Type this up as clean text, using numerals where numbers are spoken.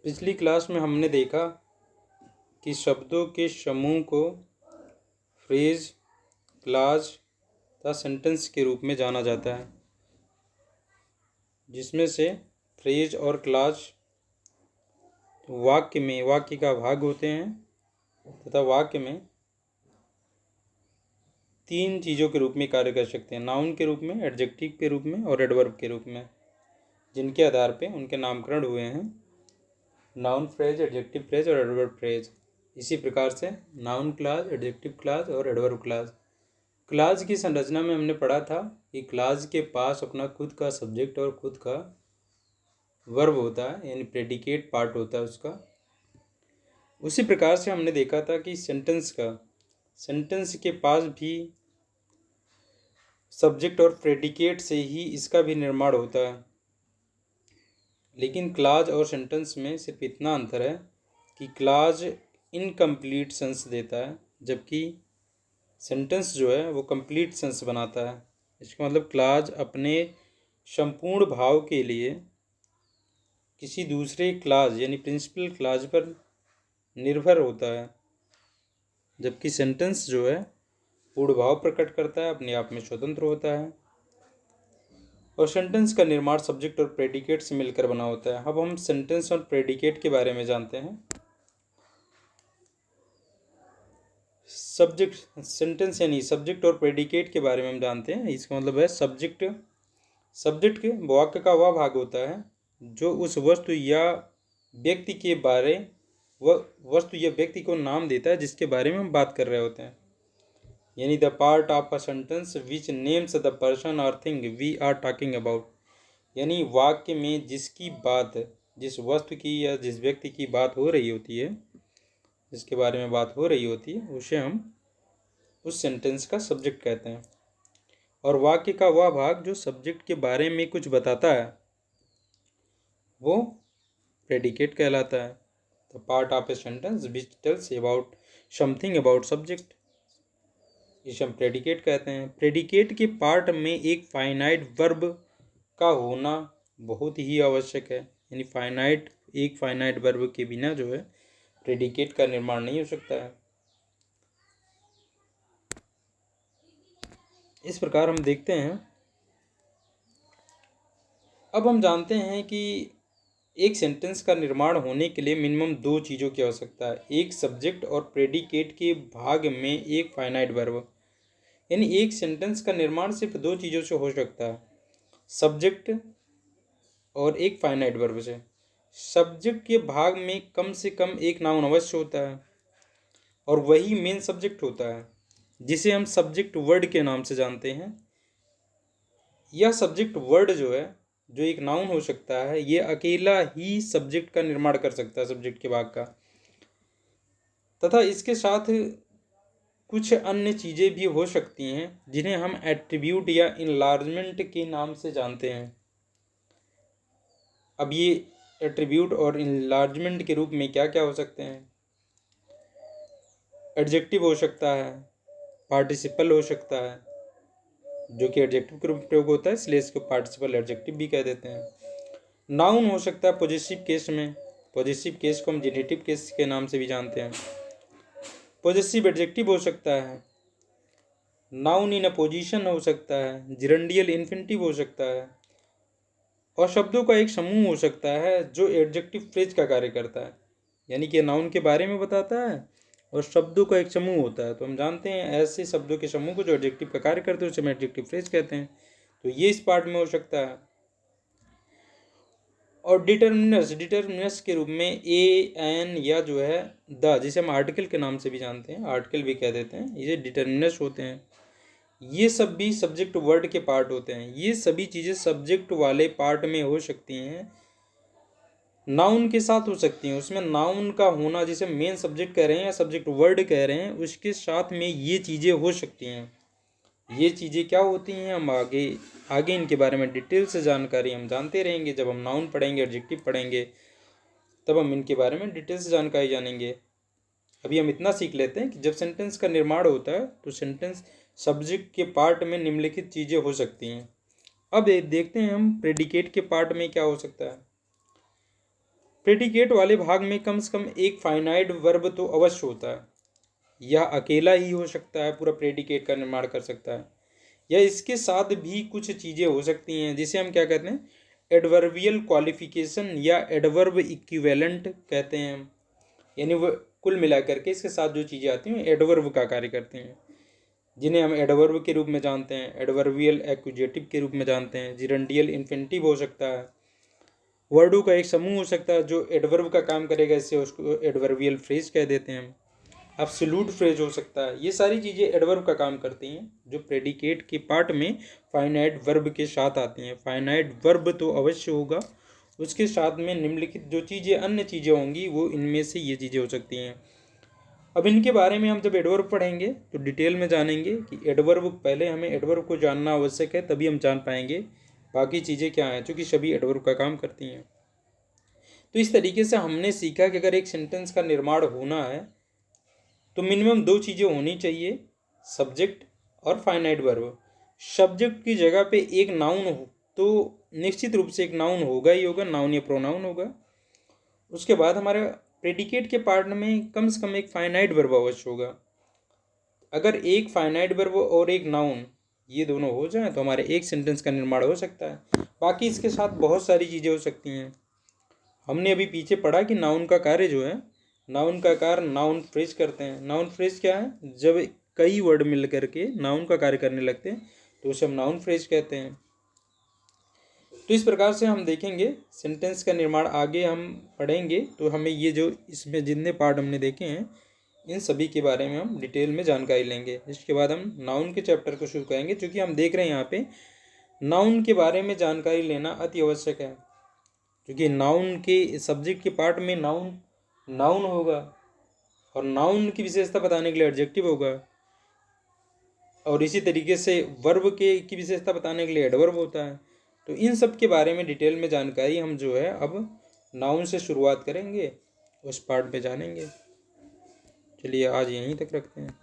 पिछली क्लास में हमने देखा कि शब्दों के समूह को फ्रेज, क्लॉज तथा सेंटेंस के रूप में जाना जाता है, जिसमें से फ्रेज और क्लॉज वाक्य का भाग होते हैं तथा वाक्य में तीन चीज़ों के रूप में कार्य कर सकते हैं: नाउन के रूप में, एडजेक्टिव के रूप में और एडवर्ब के रूप में, जिनके आधार पे उनके नामकरण हुए हैं नाउन फ्रेज, एडजेक्टिव फ्रेज और एडवर्ब फ्रेज। इसी प्रकार से नाउन क्लॉज, एडजेक्टिव क्लॉज और एडवर्ब क्लॉज। क्लॉज की संरचना में हमने पढ़ा था कि क्लॉज के पास अपना खुद का सब्जेक्ट और खुद का वर्ब होता है, यानी प्रेडिकेट पार्ट होता है उसका। उसी प्रकार से हमने देखा था कि सेंटेंस के पास भी सब्जेक्ट और प्रेडिकेट से ही इसका भी निर्माण होता है, लेकिन क्लॉज और सेंटेंस में सिर्फ इतना अंतर है कि क्लॉज इनकम्प्लीट सेंस देता है, जबकि सेंटेंस जो है वो कंप्लीट सेंस बनाता है। इसका मतलब क्लॉज अपने संपूर्ण भाव के लिए किसी दूसरे क्लॉज यानी प्रिंसिपल क्लॉज पर निर्भर होता है, जबकि सेंटेंस जो है पूर्ण भाव प्रकट करता है, अपने आप में स्वतंत्र होता है। और सेंटेंस का निर्माण सब्जेक्ट और प्रेडिकेट से मिलकर बना होता है। अब हम सेंटेंस और प्रेडिकेट के बारे में जानते हैं। सेंटेंस यानी सब्जेक्ट और प्रेडिकेट के बारे में हम जानते हैं। इसका मतलब है सब्जेक्ट के वाक्य का वह भाग होता है जो उस वस्तु या व्यक्ति को नाम देता है जिसके बारे में हम बात कर रहे होते हैं, यानी the part of a sentence which names the person or thing we are talking about, यानी वाक्य में जिस वस्तु की या जिस व्यक्ति की बात हो रही होती है, जिसके बारे में बात हो रही होती है, उसे हम उस सेंटेंस का सब्जेक्ट कहते हैं। और वाक्य का वह भाग जो सब्जेक्ट के बारे में कुछ बताता है वो प्रेडिकेट कहलाता है। The part of a sentence which tells about something about subject, इसे हम प्रेडिकेट कहते हैं। प्रेडिकेट के पार्ट में एक फाइनाइट वर्ब का होना बहुत ही आवश्यक है, यानी एक फाइनाइट वर्ब के बिना जो है प्रेडिकेट का निर्माण नहीं हो सकता है। इस प्रकार हम देखते हैं। अब हम जानते हैं कि एक सेंटेंस का निर्माण होने के लिए मिनिमम दो चीज़ों की आवश्यकता है: एक सब्जेक्ट और प्रेडिकेट के भाग में एक फाइनाइट वर्ब। यानी एक सेंटेंस का निर्माण सिर्फ दो चीज़ों से हो सकता है: सब्जेक्ट और एक फाइनाइट वर्ब से। सब्जेक्ट के भाग में कम से कम एक नाउन अवश्य होता है और वही मेन सब्जेक्ट होता है, जिसे हम सब्जेक्ट वर्ड के नाम से जानते हैं। यह सब्जेक्ट वर्ड जो है, जो एक नाउन हो सकता है, ये अकेला ही सब्जेक्ट का निर्माण कर सकता है, सब्जेक्ट के भाग का। तथा इसके साथ कुछ अन्य चीज़ें भी हो सकती हैं जिन्हें हम एट्रीब्यूट या इनलार्जमेंट के नाम से जानते हैं। अब ये एट्रीब्यूट और इनलार्जमेंट के रूप में क्या क्या हो सकते हैं? एडजेक्टिव हो सकता है, पार्टिसिपल हो सकता है, जो कि एडजेक्टिव के रूप में प्रयोग होता है, इसलिए इसको पार्टिसिपल एडजेक्टिव भी कह देते हैं। नाउन हो सकता है पॉजिटिव केस में, पॉजिटिव केस को हम जेनेटिव केस के नाम से भी जानते हैं। पॉजिटिव एडजेक्टिव हो सकता है, नाउन इन अ पोजीशन हो सकता है, जिरंडियल इन्फिनिटिव हो सकता है, और शब्दों का एक समूह हो सकता है जो एडजेक्टिव फ्रेज का कार्य करता है, यानी कि नाउन के बारे में बताता है और शब्दों का एक समूह होता है। तो हम जानते हैं ऐसे शब्दों के समूह को जो एडजेक्टिव का कार्य करते हैं उसे हम एडजेक्टिव फ्रेज कहते हैं। तो ये इस पार्ट में हो सकता है। और डिटर्मिनस के रूप में ए, एन या जो है द, जिसे हम आर्टिकल के नाम से भी जानते हैं, आर्टिकल भी कह देते हैं, ये डिटर्मिनस होते हैं। ये सब भी सब्जेक्ट वर्ड के पार्ट होते हैं। ये सभी चीज़ें सब्जेक्ट वाले पार्ट में हो सकती हैं, नाउन के साथ हो सकती हैं। उसमें नाउन का होना, जिसे मेन सब्जेक्ट कह रहे हैं या सब्जेक्ट वर्ड कह रहे हैं, उसके साथ में ये चीज़ें हो सकती हैं। ये चीज़ें क्या होती हैं, हम आगे इनके बारे में डिटेल से जानकारी हम जानते रहेंगे। जब हम नाउन पढ़ेंगे, एडजेक्टिव पढ़ेंगे, तब हम इनके बारे में डिटेल से जानकारी जानेंगे। अभी हम इतना सीख लेते हैं कि जब सेंटेंस का निर्माण होता है तो सेंटेंस सब्जेक्ट के पार्ट में निम्नलिखित चीज़ें हो सकती हैं। अब देखते हैं हम प्रेडिकेट के पार्ट में क्या हो सकता है। प्रेडिकेट वाले भाग में कम से कम एक फाइनाइट वर्ब तो अवश्य होता है। यह अकेला ही हो सकता है, पूरा प्रेडिकेट का निर्माण कर सकता है, या इसके साथ भी कुछ चीज़ें हो सकती हैं जिसे हम क्या कहते हैं, एडवर्बियल क्वालिफिकेशन या एडवर्ब इक्विवेलेंट कहते हैं हम। यानी वो कुल मिलाकर के इसके साथ जो चीज़ें आती हैं एडवर्ब का कार्य करती हैं, जिन्हें हम एडवर्ब के रूप में जानते हैं, एडवर्बियल एक्यूजेटिव के रूप में जानते हैं। जिरंडियल इन्फिनिटिव हो सकता है, वर्डों का एक समूह हो सकता है जो एडवर्ब का काम करेगा, इससे उसको एडवर्बियल फ्रेज कह देते हैं हम। एब्सोल्यूट फ्रेज हो सकता है। ये सारी चीज़ें एडवर्ब का काम करती हैं जो प्रेडिकेट के पार्ट में फाइनाइट वर्ब के साथ आती हैं। फाइनाइट वर्ब तो अवश्य होगा, उसके साथ में निम्नलिखित जो चीज़ें अन्य चीज़ें होंगी वो इनमें से ये चीज़ें हो सकती हैं। अब इनके बारे में हम जब एडवर्ब पढ़ेंगे तो डिटेल में जानेंगे कि एडवर्ब, पहले हमें एडवर्ब को जानना आवश्यक है, तभी हम जान पाएंगे बाकी चीज़ें क्या हैं, क्योंकि सभी एडवर्ब का काम करती हैं। तो इस तरीके से हमने सीखा कि अगर एक सेंटेंस का निर्माण होना है तो मिनिमम दो चीज़ें होनी चाहिए, सब्जेक्ट और फाइनाइट वर्ब। सब्जेक्ट की जगह पे एक नाउन हो तो निश्चित रूप से एक नाउन होगा ही होगा, नाउन या प्रोनाउन होगा। उसके बाद हमारे प्रेडिकेट के पार्ट में कम से कम एक फाइनाइट वर्ब अवश्य होगा। अगर एक फाइनाइट वर्ब और एक नाउन ये दोनों हो जाए तो हमारे एक सेंटेंस का निर्माण हो सकता है। बाकी इसके साथ बहुत सारी चीज़ें हो सकती हैं। हमने अभी पीछे पढ़ा कि नाउन का कार्य जो है, नाउन का कार्य नाउन फ्रेज करते हैं। नाउन फ्रेज क्या है, जब कई वर्ड मिल करके नाउन का कार्य करने लगते हैं तो उसे हम नाउन फ्रेज कहते हैं। तो इस प्रकार से हम देखेंगे सेंटेंस का निर्माण, आगे हम पढ़ेंगे तो हमें ये जो इसमें जितने पार्ट हमने देखे हैं इन सभी के बारे में हम डिटेल में जानकारी लेंगे। इसके बाद हम नाउन के चैप्टर को शुरू करेंगे, क्योंकि हम देख रहे हैं यहाँ पे नाउन के बारे में जानकारी लेना अति आवश्यक है, क्योंकि नाउन के सब्जेक्ट के पार्ट में नाउन नाउन होगा और नाउन की विशेषता बताने के लिए एडजेक्टिव होगा, और इसी तरीके से वर्ब के की विशेषता बताने के लिए एडवर्ब होता है। तो इन सब के बारे में डिटेल में जानकारी हम जो है अब नाउन से शुरुआत करेंगे, उस पार्ट पे जानेंगे। चलिए आज यहीं तक रखते हैं।